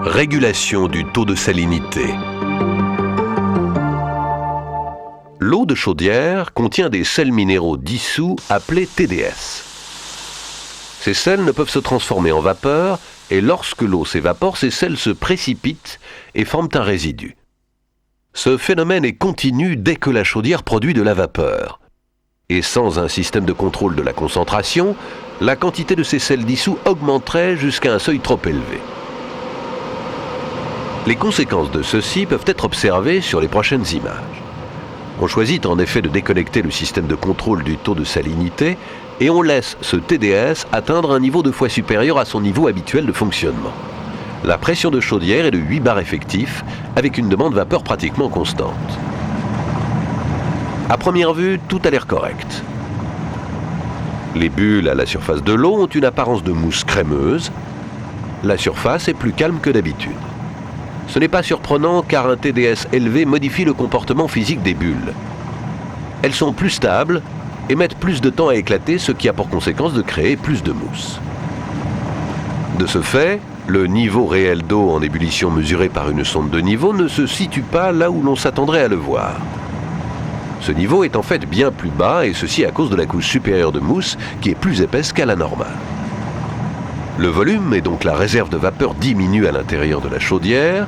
Régulation du taux de salinité. L'eau de chaudière contient des sels minéraux dissous appelés TDS. Ces sels ne peuvent se transformer en vapeur et lorsque l'eau s'évapore, ces sels se précipitent et forment un résidu. Ce phénomène est continu dès que la chaudière produit de la vapeur. Et sans un système de contrôle de la concentration, la quantité de ces sels dissous augmenterait jusqu'à un seuil trop élevé. Les conséquences de ceci peuvent être observées sur les prochaines images. On choisit en effet de déconnecter le système de contrôle du taux de salinité et on laisse ce TDS atteindre un niveau 2 fois supérieur à son niveau habituel de fonctionnement. La pression de chaudière est de 8 bars effectifs avec une demande vapeur pratiquement constante. À première vue, tout a l'air correct. Les bulles à la surface de l'eau ont une apparence de mousse crémeuse. La surface est plus calme que d'habitude. Ce n'est pas surprenant car un TDS élevé modifie le comportement physique des bulles. Elles sont plus stables et mettent plus de temps à éclater, ce qui a pour conséquence de créer plus de mousse. De ce fait, le niveau réel d'eau en ébullition mesuré par une sonde de niveau ne se situe pas là où l'on s'attendrait à le voir. Ce niveau est en fait bien plus bas et ceci à cause de la couche supérieure de mousse qui est plus épaisse qu'à la normale. Le volume et donc la réserve de vapeur diminue à l'intérieur de la chaudière,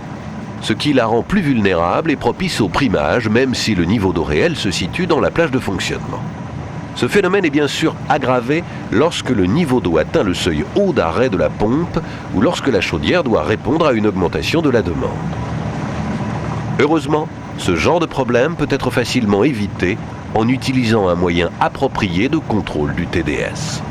ce qui la rend plus vulnérable et propice au primage, même si le niveau d'eau réel se situe dans la plage de fonctionnement. Ce phénomène est bien sûr aggravé lorsque le niveau d'eau atteint le seuil haut d'arrêt de la pompe ou lorsque la chaudière doit répondre à une augmentation de la demande. Heureusement, ce genre de problème peut être facilement évité en utilisant un moyen approprié de contrôle du TDS.